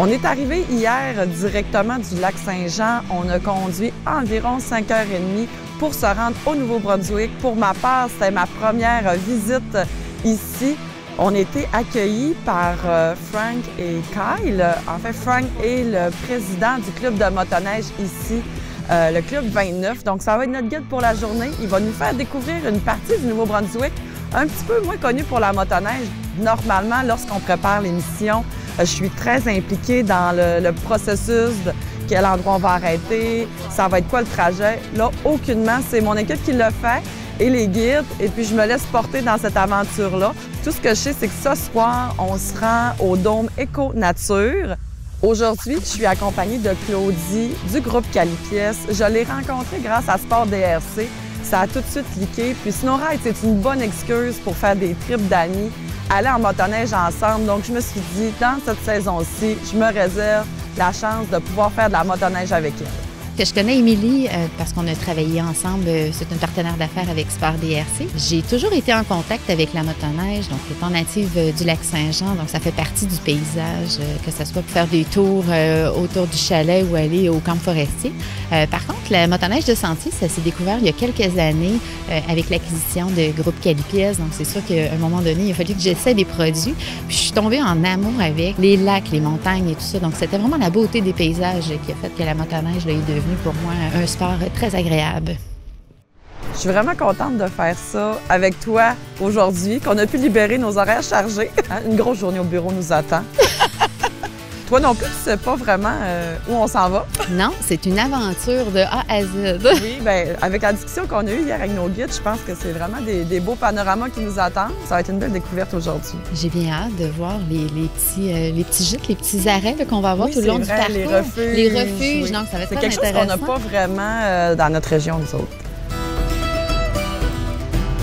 On est arrivé hier directement du lac Saint-Jean. On a conduit environ 5h30 pour se rendre au Nouveau-Brunswick. Pour ma part, c'était ma première visite ici. On a été accueillis par Frank et Kyle. En fait, Frank est le président du club de motoneige ici, le club 29. Donc, ça va être notre guide pour la journée. Il va nous faire découvrir une partie du Nouveau-Brunswick un petit peu moins connue pour la motoneige. Normalement, lorsqu'on prépare l'émission, je suis très impliquée dans le processus de quel endroit on va arrêter, ça va être quoi le trajet. Là, aucunement, c'est mon équipe qui le fait et les guides, et puis je me laisse porter dans cette aventure-là. Tout ce que je sais, c'est que ce soir, on se rend au Dôme Éco-Nature. Aujourd'hui, je suis accompagnée de Claudie du groupe Calipiès. Je l'ai rencontrée grâce à Sport DRC. Ça a tout de suite cliqué. Puis Snowride, c'est une bonne excuse pour faire des trips d'amis, aller en motoneige ensemble. Donc, je me suis dit, dans cette saison-ci, je me réserve la chance de pouvoir faire de la motoneige avec elle. Je connais Émilie parce qu'on a travaillé ensemble. C'est une partenaire d'affaires avec Sport DRC. J'ai toujours été en contact avec la motoneige, donc étant native du lac Saint-Jean, donc ça fait partie du paysage, que ce soit pour faire des tours autour du chalet ou aller au camp forestier. Par contre, la motoneige de sentier, ça s'est découvert il y a quelques années avec l'acquisition de groupe Calipiès. Donc c'est sûr qu'à un moment donné, il a fallu que j'essaie des produits. Puis je suis tombée en amour avec les lacs, les montagnes et tout ça. Donc c'était vraiment la beauté des paysages qui a fait que la motoneige là, est devenue pour moi un sport très agréable. Je suis vraiment contente de faire ça avec toi aujourd'hui, qu'on a pu libérer nos horaires chargés. Une grosse journée au bureau nous attend. Toi non plus, tu sais pas vraiment où on s'en va? Non, c'est une aventure de A à Z. Oui, bien, avec la discussion qu'on a eue hier avec nos guides, je pense que c'est vraiment des beaux panoramas qui nous attendent. Ça va être une belle découverte aujourd'hui. J'ai bien hâte de voir les petits gîtes, les petits arrêts qu'on va avoir tout le long du parcours. Les refuges. Les refuges, oui. Donc ça va être c'est très quelque chose qu'on n'a pas vraiment dans notre région, nous autres.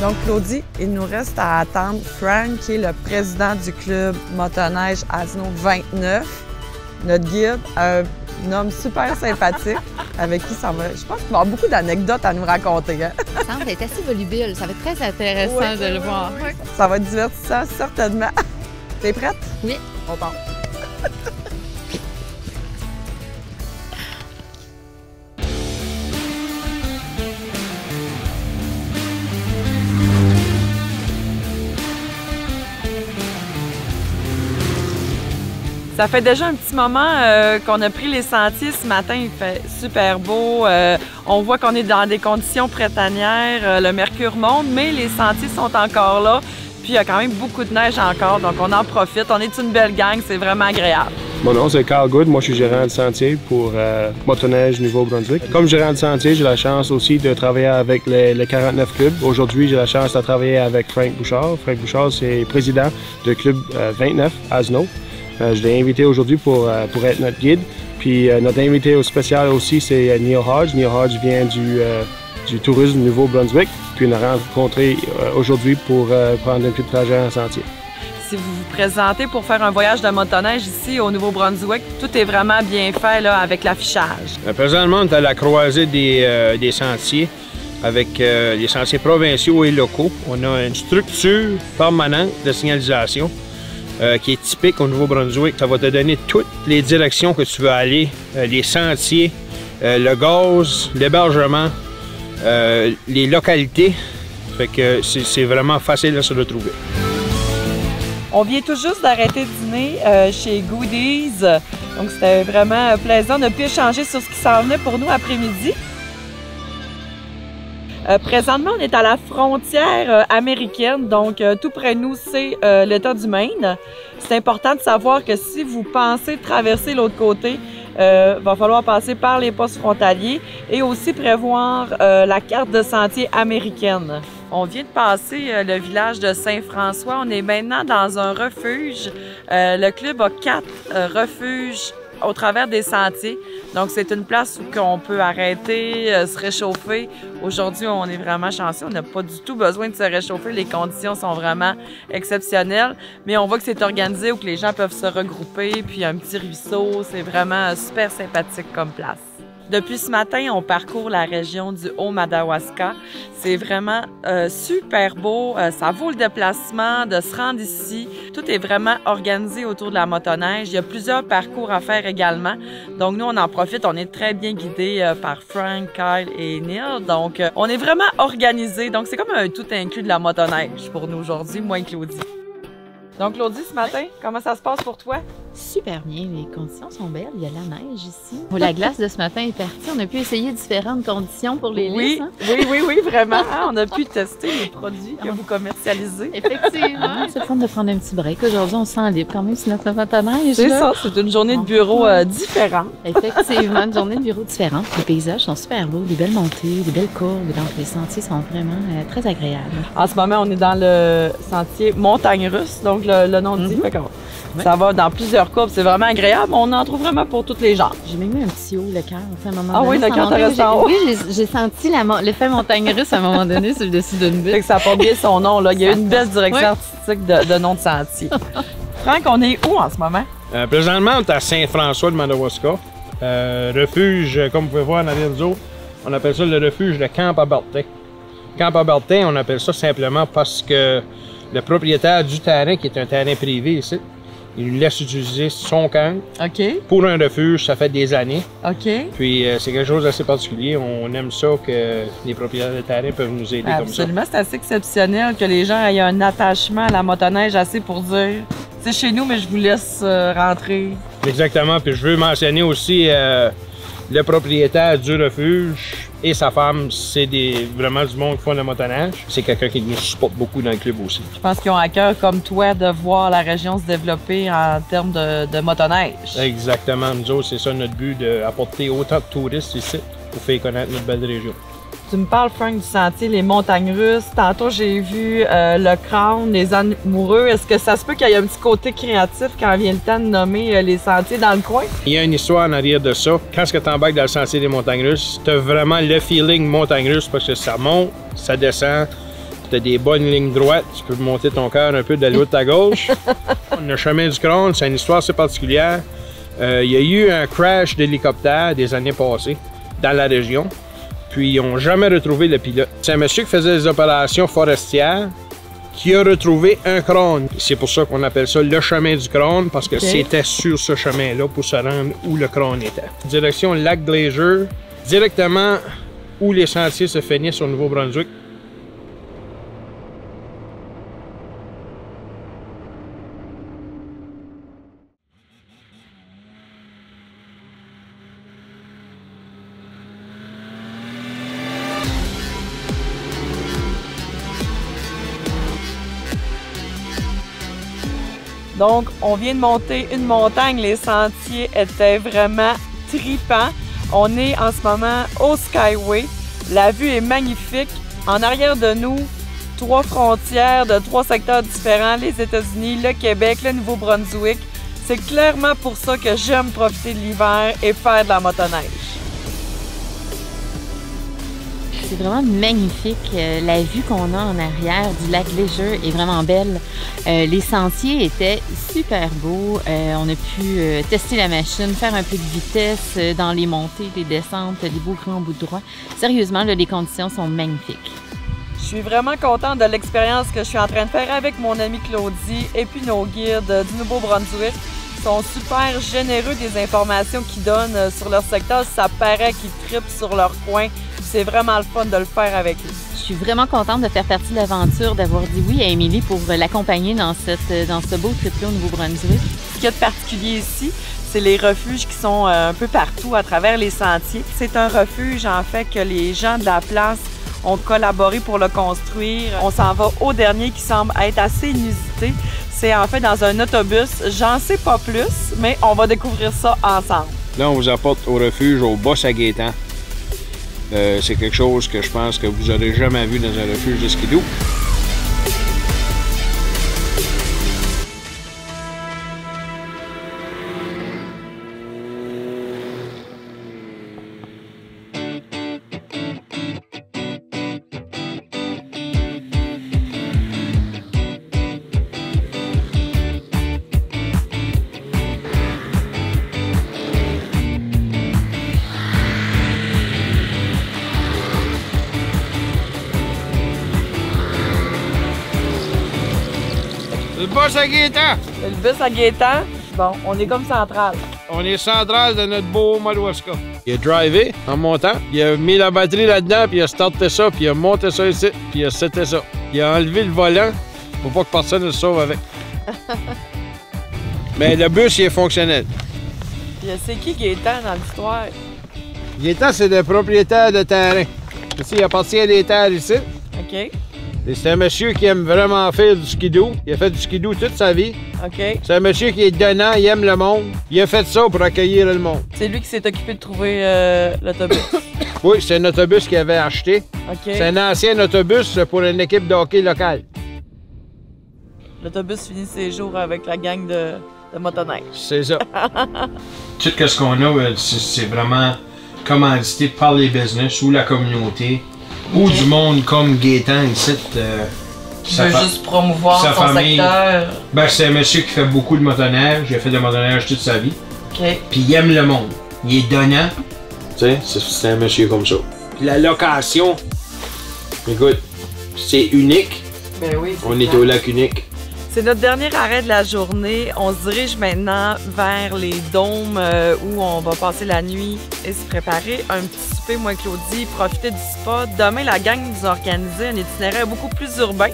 Donc, Claudie, il nous reste à attendre Frank, qui est le président du club motoneige Asno 29. Notre guide, un homme super sympathique, avec qui ça va. Je pense qu'il va y avoir beaucoup d'anecdotes à nous raconter. Hein? Ça semble être assez volubile. Ça va être très intéressant de le voir. Oui. Ça va être divertissant, certainement. T'es prête? Oui. On part. Ça fait déjà un petit moment qu'on a pris les sentiers ce matin. Il fait super beau. On voit qu'on est dans des conditions printanières. Le mercure monte, mais les sentiers sont encore là. Puis il y a quand même beaucoup de neige encore, donc on en profite. On est une belle gang, c'est vraiment agréable. Mon nom, c'est Carl Good. Moi, je suis gérant de sentier pour Motoneige Nouveau-Brunswick. Comme gérant de sentier, j'ai la chance aussi de travailler avec les 49 clubs. Aujourd'hui, j'ai la chance de travailler avec Frank Bouchard. Frank Bouchard, c'est président du club 29, Asno. Je l'ai invité aujourd'hui pour être notre guide. Puis notre invité spécial aussi, c'est Neil Hodge. Neil Hodge vient du tourisme du Nouveau-Brunswick. Puis on a rencontré aujourd'hui pour prendre un petit trajet en sentier. Si vous vous présentez pour faire un voyage de motoneige ici au Nouveau-Brunswick, tout est vraiment bien fait là, avec l'affichage. Présentement, on est à la croisée des sentiers avec les sentiers provinciaux et locaux. On a une structure permanente de signalisation qui est typique au Nouveau-Brunswick. Ça va te donner toutes les directions que tu veux aller, les sentiers, le gaz, l'hébergement, les localités. Fait que c'est vraiment facile de se retrouver. On vient tout juste d'arrêter de dîner chez Goodies. Donc c'était vraiment plaisant. On a pu échanger sur ce qui s'en venait pour nous après-midi. Présentement, on est à la frontière américaine, donc tout près de nous, c'est l'État du Maine. C'est important de savoir que si vous pensez traverser l'autre côté, va falloir passer par les postes frontaliers et aussi prévoir la carte de sentier américaine. On vient de passer le village de Saint-François. On est maintenant dans un refuge. Le club a 4 refuges au travers des sentiers. Donc, c'est une place où on peut arrêter, se réchauffer. Aujourd'hui, on est vraiment chanceux. On n'a pas du tout besoin de se réchauffer. Les conditions sont vraiment exceptionnelles. Mais on voit que c'est organisé où que les gens peuvent se regrouper. Puis, un petit ruisseau. C'est vraiment super sympathique comme place. Depuis ce matin, on parcourt la région du Haut-Madawaska. C'est vraiment super beau. Ça vaut le déplacement de se rendre ici. Tout est vraiment organisé autour de la motoneige. Il y a plusieurs parcours à faire également. Donc, nous, on en profite. On est très bien guidés par Frank, Kyle et Neil. Donc, on est vraiment organisé. Donc, c'est comme un tout inclus de la motoneige pour nous aujourd'hui, moi et Claudie. Donc, Claudie, ce matin, comment ça se passe pour toi? Super bien, les conditions sont belles. Il y a la neige ici. La glace de ce matin est partie. On a pu essayer différentes conditions pour les lisses. Hein? Oui, vraiment. On a pu tester les produits que vous commercialisez. Effectivement. C'est le fun de prendre un petit break. Aujourd'hui, on se sent libre quand même sur notre motoneige. C'est ça, c'est une journée de bureau différente. Effectivement, une journée de bureau différente. Les paysages sont super beaux, des belles montées, des belles courbes. Donc, les sentiers sont vraiment très agréables. En ce moment, on est dans le sentier Montagne Russe, donc le nom dit. Ça va dans plusieurs courbes, c'est vraiment agréable. On en trouve vraiment pour toutes les genres. J'ai même eu un petit haut, le cœur. À un moment donné, oui, le cœur, t'as resté en haut. Oui, j'ai senti l'effet montagne russe à un moment donné sur le dessus d'une butte. Fait que ça porte bien son nom, là. Il y a une belle direction artistique de nom de sentier. Franck, on est où en ce moment? Présentement, on est à Saint-François de Madawaska. Refuge, comme vous pouvez voir en arrière de nous, on appelle ça le refuge de Camp Albertin. Camp Albertin, on appelle ça simplement parce que le propriétaire du terrain, qui est un terrain privé ici, il nous laisse utiliser son camp pour un refuge, ça fait des années. Puis c'est quelque chose d'assez particulier. On aime ça que les propriétaires de terrain peuvent nous aider comme ça. Absolument, c'est assez exceptionnel que les gens aient un attachement à la motoneige assez pour dire « c'est chez nous, mais je vous laisse rentrer ». Exactement, puis je veux mentionner aussi le propriétaire du refuge et sa femme, c'est vraiment du monde qui font le motoneige. C'est quelqu'un qui nous supporte beaucoup dans le club aussi. Je pense qu'ils ont à cœur, comme toi, de voir la région se développer en termes de motoneige. Exactement. Nous autres, c'est ça notre but, d'apporter autant de touristes ici pour faire connaître notre belle région. Tu me parles, Frank, du sentier, les montagnes russes. Tantôt, j'ai vu le Crown, les amoureux. Est-ce que ça se peut qu'il y ait un petit côté créatif quand vient le temps de nommer les sentiers dans le coin? Il y a une histoire en arrière de ça. Quand tu embarques dans le sentier des montagnes russes, tu as vraiment le feeling montagne russe parce que ça monte, ça descend, tu as des bonnes lignes droites, tu peux monter ton cœur un peu de l'autre à gauche. Le chemin du Crown, c'est une histoire assez particulière. Il y a eu un crash d'hélicoptère des années passées dans la région. Puis ils n'ont jamais retrouvé le pilote. C'est un monsieur qui faisait des opérations forestières qui a retrouvé un crâne. C'est pour ça qu'on appelle ça le chemin du crâne, parce que c'était sur ce chemin-là pour se rendre où le crâne était. Direction Lac Glacier, directement où les sentiers se finissent au Nouveau-Brunswick. Donc, on vient de monter une montagne. Les sentiers étaient vraiment tripants. On est en ce moment au Skyway. La vue est magnifique. En arrière de nous, 3 frontières de 3 secteurs différents, les États-Unis, le Québec, le Nouveau-Brunswick. C'est clairement pour ça que j'aime profiter de l'hiver et faire de la motoneige. C'est vraiment magnifique. La vue qu'on a en arrière du lac Glacier est vraiment belle. Les sentiers étaient super beaux. On a pu tester la machine, faire un peu de vitesse dans les montées, les descentes, des beaux grands bouts de droit. Sérieusement, là, les conditions sont magnifiques. Je suis vraiment contente de l'expérience que je suis en train de faire avec mon ami Claudie et puis nos guides du Nouveau-Brunswick. Ils sont super généreux des informations qu'ils donnent sur leur secteur. Ça paraît qu'ils trippent sur leur coin. C'est vraiment le fun de le faire avec eux. Je suis vraiment contente de faire partie de l'aventure, d'avoir dit oui à Émilie pour l'accompagner dans ce beau trip-là au Nouveau-Brunswick. Ce qu'il y a de particulier ici, c'est les refuges qui sont un peu partout à travers les sentiers. C'est un refuge, en fait, que les gens de la place ont collaboré pour le construire. On s'en va au dernier qui semble être assez inusité. C'est en fait dans un autobus. J'en sais pas plus, mais on va découvrir ça ensemble. Là, on vous apporte au refuge au Bas-Saguétan. C'est quelque chose que je pense que vous n'aurez jamais vu dans un refuge de skidoo. bus à Gaétan. Le bus à Gaétan. Bon, on est comme central. On est central de notre beau Madawaska. Il a drivé en montant, il a mis la batterie là-dedans, puis il a starté ça, puis il a monté ça ici, puis il a seté ça. Il a enlevé le volant pour pas que personne ne se sauve avec. Mais le bus, il est fonctionnel. Puis c'est qui Gaétan dans l'histoire? Gaétan, c'est le propriétaire de terrain. Ici, il appartient à des terres ici. OK. Et c'est un monsieur qui aime vraiment faire du skidoo. Il a fait du skidoo toute sa vie. OK. C'est un monsieur qui est donnant, il aime le monde. Il a fait ça pour accueillir le monde. C'est lui qui s'est occupé de trouver l'autobus. Oui, c'est un autobus qu'il avait acheté. OK. C'est un ancien autobus pour une équipe de hockey locale. L'autobus finit ses jours avec la gang de motoneige. C'est ça. Tout ce qu'on a, c'est vraiment commandité par les business ou la communauté. Ou du monde comme Gaétan ici. Qui veut juste promouvoir sa son famille. secteur. Ben, c'est un monsieur qui fait beaucoup de motoneige. Il a fait de motoneige toute sa vie. OK. Puis il aime le monde. Il est donnant. Tu sais, c'est un monsieur comme ça. Puis la location, écoute, c'est unique. Ben oui. On est au lac unique. C'est notre dernier arrêt de la journée. On se dirige maintenant vers les dômes où on va passer la nuit et se préparer un petit souper, moi et Claudie, profiter du spa. Demain, la gang nous a organisé un itinéraire beaucoup plus urbain,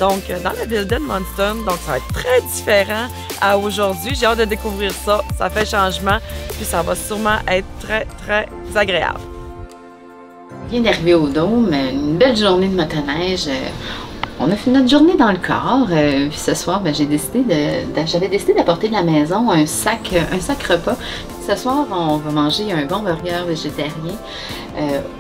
donc dans la ville d'Edmundston. Donc, ça va être très différent à aujourd'hui. J'ai hâte de découvrir ça. Ça fait changement, puis ça va sûrement être très, très agréable. On vient d'arriver au dôme, une belle journée de motoneige. On a fait notre journée dans le corps, puis ce soir, j'avais décidé d'apporter de la maison un sac repas. Ce soir, on va manger un bon burger végétarien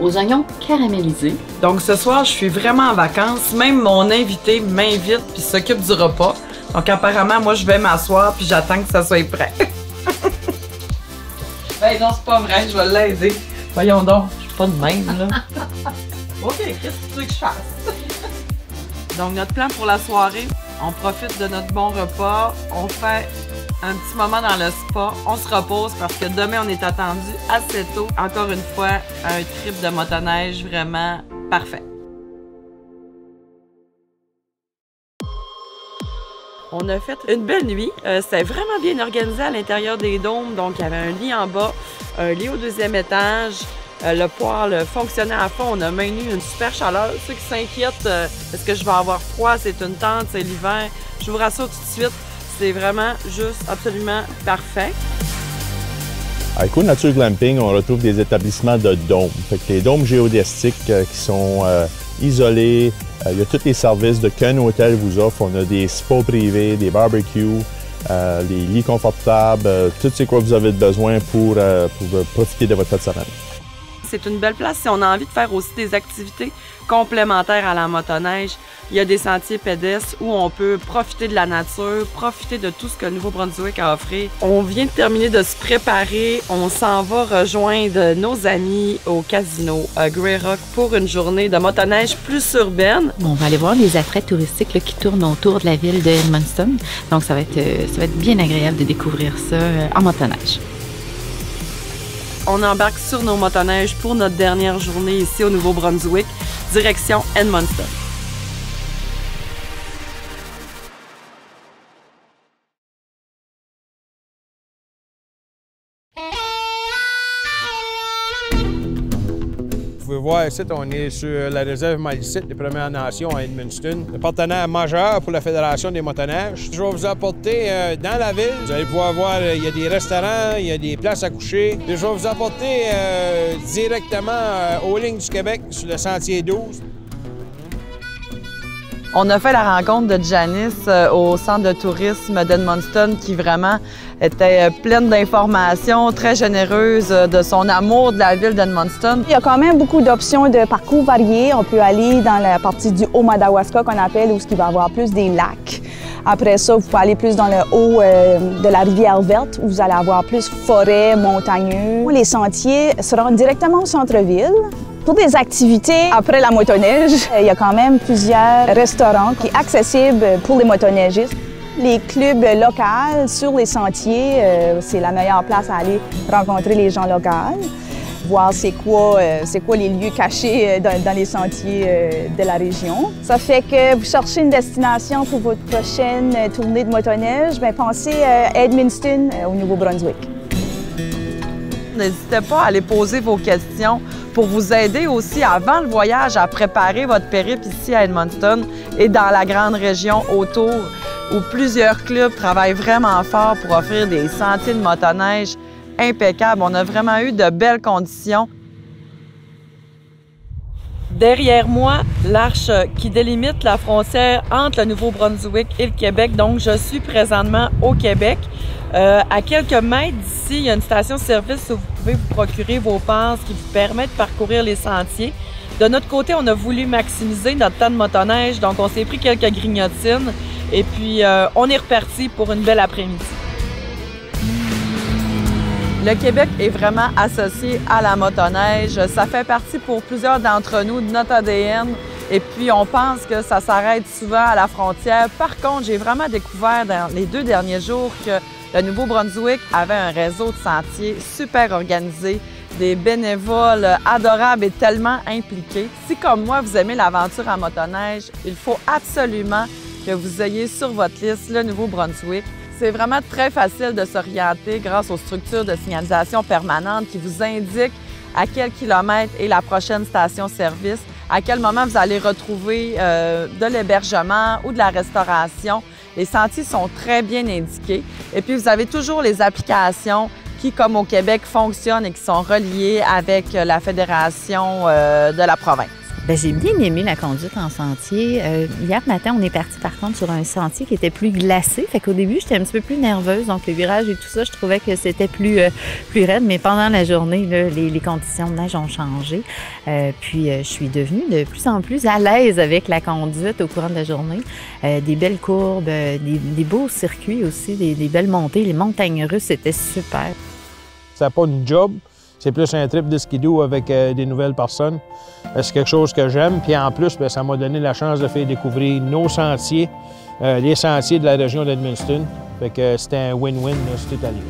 aux oignons caramélisés. Donc ce soir, je suis vraiment en vacances. Même mon invité m'invite puis s'occupe du repas. Donc apparemment, moi, je vais m'asseoir puis j'attends que ça soit prêt. Ben non, c'est pas vrai, je vais l'aider. Voyons donc, je suis pas de même, là. OK, qu'est-ce que tu veux que je fasse? Donc, notre plan pour la soirée, on profite de notre bon repas, on fait un petit moment dans le spa, on se repose parce que demain, on est attendu assez tôt. Encore une fois, un trip de motoneige vraiment parfait. On a fait une belle nuit. C'était vraiment bien organisé à l'intérieur des dômes. Donc, il y avait un lit en bas, un lit au deuxième étage. Le poêle fonctionnait à fond. On a maintenu une super chaleur. Ceux qui s'inquiètent, est-ce que je vais avoir froid? C'est une tente, c'est l'hiver. Je vous rassure tout de suite, c'est vraiment juste absolument parfait. À Eco Nature Glamping, on retrouve des établissements de dômes. Fait que les dômes géodéstiques qui sont isolés. Il y a tous les services qu'un hôtel vous offre. On a des spas privés, des barbecues, des lits confortables, tout ce que vous avez besoin pour profiter de votre fête de semaine. C'est une belle place si on a envie de faire aussi des activités complémentaires à la motoneige. Il y a des sentiers pédestres où on peut profiter de la nature, profiter de tout ce que le Nouveau-Brunswick a offert. On vient de terminer de se préparer. On s'en va rejoindre nos amis au casino Grey Rock pour une journée de motoneige plus urbaine. On va aller voir les attraits touristiques qui tournent autour de la ville de Edmundston. Donc, ça va être bien agréable de découvrir ça en motoneige. On embarque sur nos motoneiges pour notre dernière journée ici au Nouveau-Brunswick, direction Edmundston. Vous pouvez voir ici, on est sur la réserve Malicite des Premières Nations à Edmundston, le partenaire majeur pour la Fédération des motoneiges. Je vais vous apporter dans la ville. Vous allez pouvoir voir, il y a des restaurants, il y a des places à coucher. Et je vais vous apporter directement aux lignes du Québec sur le sentier 12. On a fait la rencontre de Janice au centre de tourisme d'Edmundston qui vraiment était pleine d'informations, très généreuse de son amour de la ville d'Edmundston. Il y a quand même beaucoup d'options de parcours variés. On peut aller dans la partie du Haut-Madawaska qu'on appelle, où il va y avoir plus des lacs. Après ça, vous pouvez aller plus dans le haut de la rivière verte, où vous allez avoir plus forêt, montagneux. Les sentiers se rendent directement au centre-ville. Pour des activités après la motoneige, il y a quand même plusieurs restaurants qui sont accessibles pour les motoneigistes. Les clubs locaux sur les sentiers, c'est la meilleure place à aller rencontrer les gens locaux. voir c'est quoi les lieux cachés dans les sentiers de la région. Ça fait que vous cherchez une destination pour votre prochaine tournée de motoneige, bien pensez à Edmundston au Nouveau-Brunswick. N'hésitez pas à aller poser vos questions pour vous aider aussi avant le voyage à préparer votre périple ici à Edmundston et dans la grande région autour où plusieurs clubs travaillent vraiment fort pour offrir des sentiers de motoneige impeccables. On a vraiment eu de belles conditions. Derrière moi, l'arche qui délimite la frontière entre le Nouveau-Brunswick et le Québec. Donc, je suis présentement au Québec. À quelques mètres d'ici, il y a une station-service où vous pouvez vous procurer vos passes qui vous permettent de parcourir les sentiers. De notre côté, on a voulu maximiser notre temps de motoneige, donc on s'est pris quelques grignotines et puis on est reparti pour une belle après-midi. Le Québec est vraiment associé à la motoneige. Ça fait partie pour plusieurs d'entre nous de notre ADN. Et puis, on pense que ça s'arrête souvent à la frontière. Par contre, j'ai vraiment découvert dans les 2 derniers jours que le Nouveau-Brunswick avait un réseau de sentiers super organisé, des bénévoles adorables et tellement impliqués. Si, comme moi, vous aimez l'aventure en motoneige, il faut absolument que vous ayez sur votre liste le Nouveau-Brunswick. C'est vraiment très facile de s'orienter grâce aux structures de signalisation permanente qui vous indiquent à quel kilomètre est la prochaine station-service, à quel moment vous allez retrouver de l'hébergement ou de la restauration. Les sentiers sont très bien indiqués. Et puis, vous avez toujours les applications qui, comme au Québec, fonctionnent et qui sont reliées avec la Fédération de la province. Bien, j'ai bien aimé la conduite en sentier. Hier matin, on est parti par contre sur un sentier qui était plus glacé. Fait qu'au début, j'étais un petit peu plus nerveuse. Donc, le virage et tout ça, je trouvais que c'était plus raide. Mais pendant la journée, là, les conditions de neige ont changé. Puis, je suis devenue de plus en plus à l'aise avec la conduite au courant de la journée. Des belles courbes, des beaux circuits aussi, des belles montées. Les montagnes russes, c'était super. Ça n'a pas une job. C'est plus un trip de skidoo avec des nouvelles personnes. C'est quelque chose que j'aime. Puis en plus, bien, ça m'a donné la chance de faire découvrir nos sentiers, les sentiers de la région d'Edmundston. Fait que c'était un win-win, c'est tout allé.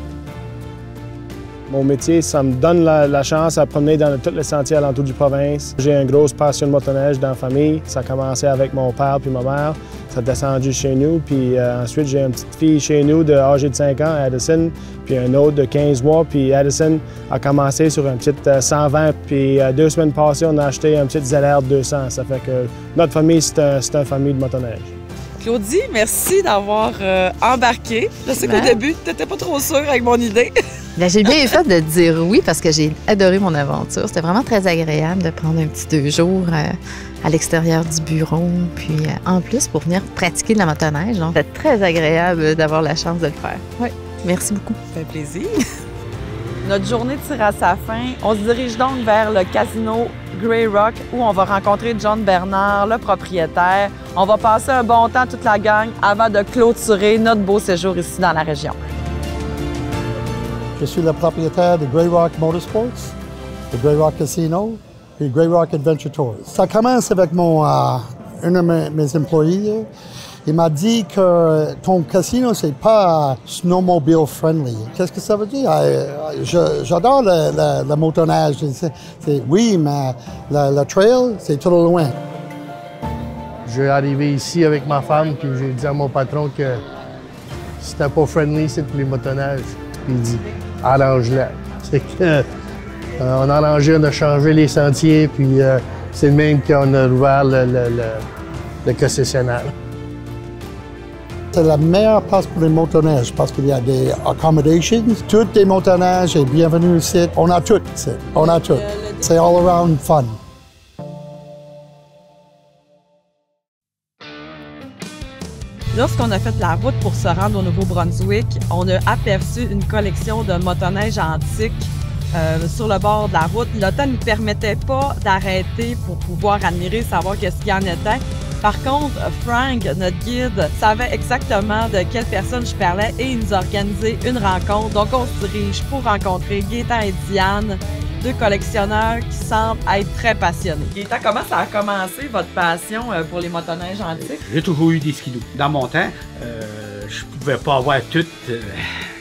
Mon métier, ça me donne la chance à promener dans tous les sentiers alentour du province. J'ai une grosse passion de motoneige dans la famille. Ça a commencé avec mon père puis ma mère. Ça a descendu chez nous. Puis ensuite, j'ai une petite fille chez nous âgée de 5 ans, Addison, puis un autre de 15 mois. Puis Addison a commencé sur une petite 120. Puis 2 semaines passées, on a acheté un petit ZR 200. Ça fait que notre famille, c'est une famille de motoneige. Claudie, merci d'avoir embarqué. Je sais qu'au début, tu n'étais pas trop sûre avec mon idée. Bien, j'ai bien fait de dire oui parce que j'ai adoré mon aventure. C'était vraiment très agréable de prendre un petit 2 jours à l'extérieur du bureau. Puis en plus, pour venir pratiquer de la motoneige. Donc, c'était très agréable d'avoir la chance de le faire. Oui, merci beaucoup. Ça fait plaisir. Notre journée tire à sa fin. On se dirige donc vers le casino Grey Rock où on va rencontrer John Bernard, le propriétaire. On va passer un bon temps toute la gang avant de clôturer notre beau séjour ici dans la région. Je suis le propriétaire de Grey Rock Motorsports, de Grey Rock Casino et Grey Rock Adventure Tours. Ça commence avec un de mes employés. Il m'a dit que ton casino, c'est pas snowmobile friendly. Qu'est-ce que ça veut dire? J'adore le motoneige. Oui, mais le trail, c'est trop loin. Je suis arrivé ici avec ma femme, puis j'ai dit à mon patron que c'était pas friendly, c'est pour les motoneiges. Puis il dit, arrange-la. C'est que on a arrangé, on a changé les sentiers, puis c'est le même qu'on a ouvert le concessionnaire. C'est la meilleure place pour les motoneiges parce qu'il y a des accommodations. Toutes les motoneiges sont bienvenus ici. On a tout ici. On a tout. C'est all around fun. Lorsqu'on a fait la route pour se rendre au Nouveau-Brunswick, on a aperçu une collection de motoneiges antiques sur le bord de la route. Le temps ne nous permettait pas d'arrêter pour pouvoir admirer, savoir qu'est-ce qu'il y en était. Par contre, Frank, notre guide, savait exactement de quelle personne je parlais et il nous a organisé une rencontre. Donc, on se dirige pour rencontrer Gaétan et Diane, 2 collectionneurs qui semblent être très passionnés. Gaétan, comment ça a commencé, votre passion pour les motoneiges antiques? J'ai toujours eu des skidoo. Dans mon temps, je pouvais pas avoir tout.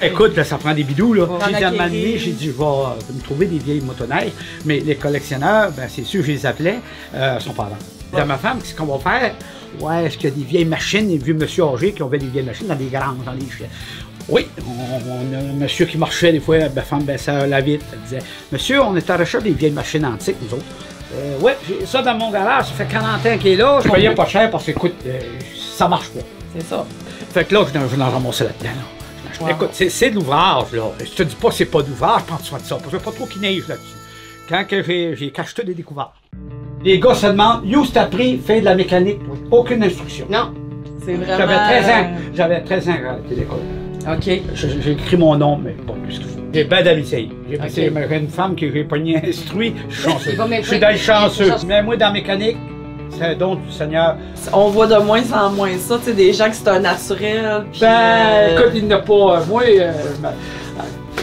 Écoute, là, ça prend des bidous, là. J'ai demandé, j'ai dit, je vais me trouver des vieilles motoneiges, mais les collectionneurs, ben, c'est sûr, je les appelais, sont pas là. À ma femme, qu'est-ce qu'on va faire? Ouais, est-ce qu'il y a des vieilles machines, des vieux monsieur âgés qui ont fait des vieilles machines dans des granges, dans les chiens? Oui, on a un monsieur qui marchait des fois, ma femme baissait la vitre, elle disait, monsieur, on est à la recherche des vieilles machines antiques, nous autres. Oui, j'ai ça dans mon garage, ça fait 40 ans qu'il est là, je payais pas cher parce que, écoute, ça marche pas. C'est ça. Fait que là, je l'ai ramassé là-dedans. Wow. Écoute, c'est de l'ouvrage, là. Je te dis pas que c'est pas d'ouvrage, prends soin de ça, parce que pas trop qu'il neige là-dessus. Quand j'ai caché des découvertes. Les gars se demandent, où t'as appris, fait de la mécanique, aucune instruction. Non. C'est vraiment... J'avais 13 ans quand j'étais à l'école. OK. J'ai écrit mon nom, mais pas plus que ça. J'ai bien d'amitié. J'ai une femme qui j'ai pas ni instruit, je suis chanceux. Je suis dans le chanceux. Mais moi, dans la mécanique, c'est un don du Seigneur. On voit de moins en moins ça, tu sais, des gens que c'est un naturel. Puis, écoute, il n'y en a pas. Moi,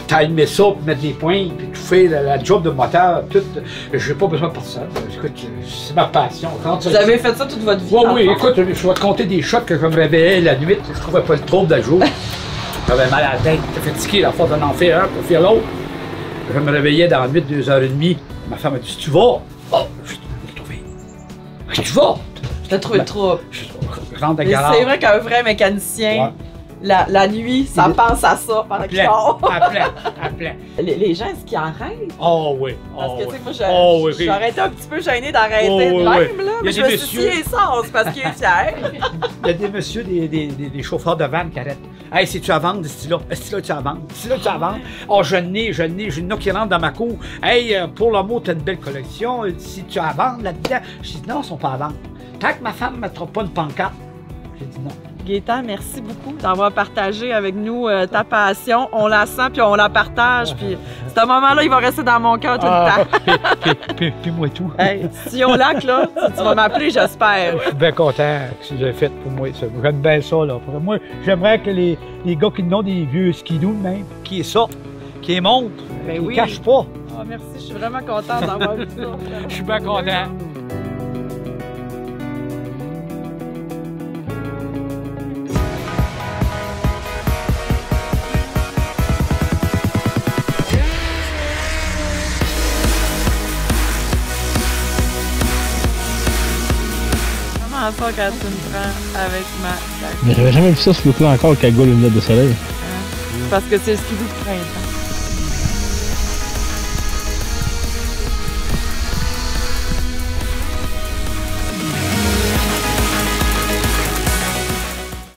t'as aimé ça, pour mettre des points, puis tout fait la job de moteur, tout. J'ai pas besoin de personne. Écoute, c'est ma passion. Vous avez fait ça toute votre vie? Oui, écoute, je vais te compter des shots que je me réveillais la nuit, je trouvais pas le trouble de jour. J'avais mal à la tête, j'étais fatigué, la force d'en faire un pour faire l'autre. Je me réveillais dans la nuit, 2h30. Ma femme m'a dit, tu vas? Oh, je l'ai trouvé. Tu vas? Je t'ai trouvé le trouble. Je rentre dans le garage. C'est vrai qu'un vrai mécanicien, la nuit, ça pense à ça pendant qu'il dort. À plein. Les gens, est-ce qu'ils arrêtent? Oh oui. Parce que, tu sais, moi, j'aurais été un petit peu gênée d'arrêter de même, là. Mais je me suis dit, il sort, c'est parce qu'il est fier. Il y a des messieurs, des chauffeurs de vannes qui arrêtent. Hey, c'est-tu à vendre, ce là? Est-ce que tu à vendre? C'est là, tu à vendre? Oh, je n'ai, j'ai une autre qui rentre dans ma cour. Hey, pour le mot, t'as une belle collection. Si tu as à vendre là-dedans. Je dis, non, ils sont pas à vendre. Tant que ma femme ne mettra pas une pancarte, j'ai dit non. Gaétan, merci beaucoup d'avoir partagé avec nous ta passion. On la sent puis on la partage. Puis ce moment-là, il va rester dans mon cœur tout le temps. Puis moi tout. Hey, si on lac, là, tu vas m'appeler, j'espère. Je suis bien content que ce que j'ai fait pour moi. J'aime bien ça. Là. Pour moi, j'aimerais que les gars qui ont des vieux skidoo même, qui sortent, qui les montrent, qui ne cachent pas. Ah, merci, je suis vraiment contente d'avoir vu ça. Je suis bien content. Ça quand tu me prends avec ma... Mais j'avais jamais vu ça, ce look-là encore, avec la gueule, une lunettes de soleil. Parce que c'est le skidoo de printemps.